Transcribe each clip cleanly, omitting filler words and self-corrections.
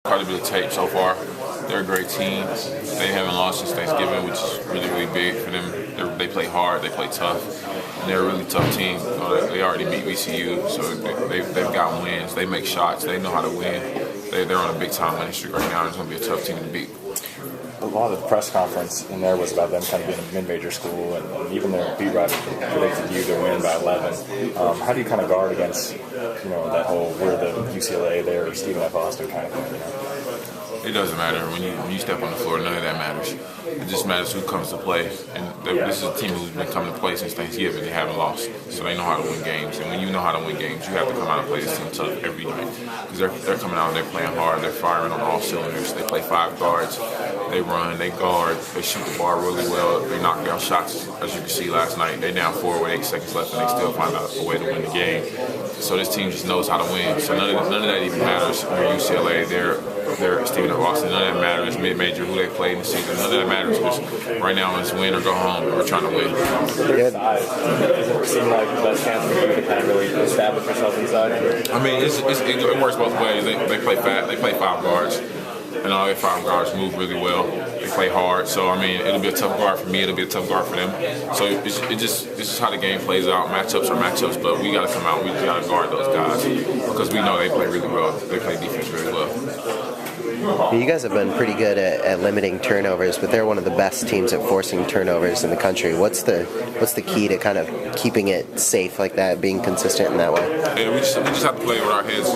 Quite a bit of tape so far. They're a great team. They haven't lost since Thanksgiving, which is really, really big for them. They play hard, they play tough, and they're a really tough team. They already beat VCU, so they've got wins. They make shots. They know how to win. They're on a big-time winning streak right now. It's going to be a tough team to beat. A lot of the press conference in there was about them kind of being a mid-major school, and even their beat writer predicted you to win by 11. How do you kind of guard against, that whole we're the UCLA, they're Stephen F. Austin kind of thing? It doesn't matter. When you step on the floor, none of that matters. It just matters who comes to play. And this is a team who's been coming to play since Thanksgiving. They haven't lost, so they know how to win games. And when you know how to win games, you have to come out and play this team tough every night. Because they're coming out and they're playing hard. They're firing on all cylinders. They play 5 guards. They run. They guard. They shoot the ball really well. They knock down shots, as you can see last night. They down 4 with 8 seconds left, and they still find out a way to win the game. So this team just knows how to win. So none of that even matters. They're UCLA. They're Stephen F. Austin. None of that matters. Mid-major, who they play in the season. None of that matters. Because right now it's win or go home. We're trying to win. Does it seem like the best chance for you to kind of really establish yourself inside? I mean, it works both ways. They play fat. They play 5 guards. And all their 5 guards move really well. They play hard. So, I mean, it'll be a tough guard for me. It'll be a tough guard for them. So it's just how the game plays out. Matchups are matchups, but we got to come out. We got to guard those guys because we know they play really well. They play defense really well. You guys have been pretty good at limiting turnovers, but they're one of the best teams at forcing turnovers in the country. What's the key to kind of keeping it safe like that, being consistent in that way? Yeah, we just have to play with our heads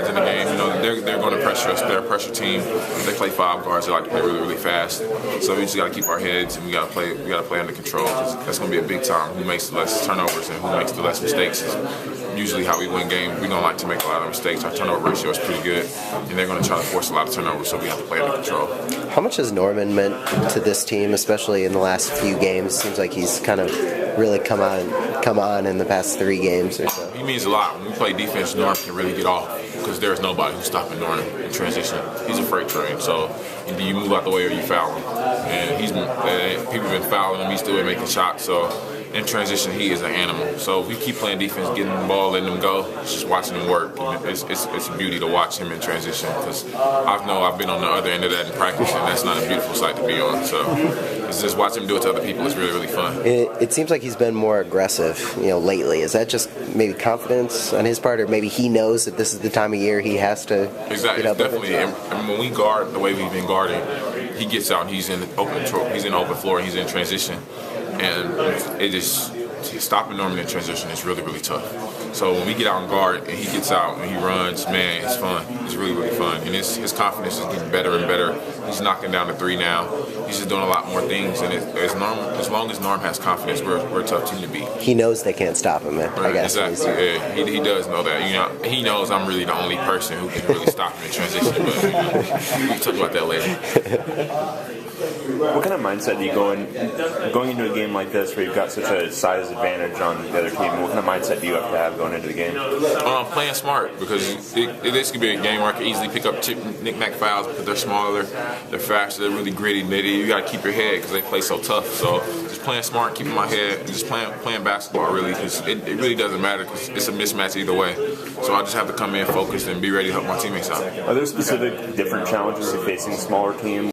in the game. They're going to pressure us. They're a pressure team. They play 5 guards. They like to play really, really fast. So we just got to keep our heads and we got to play under control. That's going to be a big time. Who makes the less turnovers and who makes the less mistakes is usually how we win games. We don't like to make a lot of mistakes. Our turnover ratio is pretty good, and they're going to try to force a lot of turnovers. So we have to play under control. How much has Norman meant to this team, especially in the last few games? Seems like he's kind of really come on in the past 3 games or so. He means a lot. When we play defense, Norm can really get off because there's nobody who's stopping Norm in transition. He's a freight train, so either you move out the way or you foul him. And people have been fouling him. He's still making shots. So in transition, he is an animal. So if we keep playing defense, getting the ball, letting him go, just watching him work. It's a beauty to watch him in transition because I've been on the other end of that in practice, and that's not a beautiful sight to be on. So it's just watch him do it to other people. It's really, really fun. It seems like he's been more aggressive, lately. Is that just maybe confidence on his part, or maybe he knows that this is the time of year he has to? Exactly, get up definitely. And when we guard the way we've been guarding, he gets out and he's in open floor, he's in transition. And stopping Norman in transition is really, really tough. So when we get out and guard and he gets out and he runs, man, it's fun. It's really, really fun. And his confidence is getting better and better. He's knocking down the 3 now. He's just doing a lot more things. And as long as Norm has confidence, we're a tough team to beat. He knows they can't stop him, I guess. Exactly. Yeah, he does know that. He knows I'm really the only person who can really stop him in transition. But we can talk about that later. What kind of mindset do you going into a game like this where you've got such a size advantage on the other team? What kind of mindset do you have to have going into the game? Playing smart, because this could be a game where I can easily pick up knick-knack fouls because they're smaller, they're faster, they're really gritty. You got to keep your head because they play so tough. So just playing smart, keeping my head, and just playing basketball really, because it really doesn't matter because it's a mismatch either way. So I just have to come in focused and be ready to help my teammates out. Are there specific different challenges of facing smaller teams?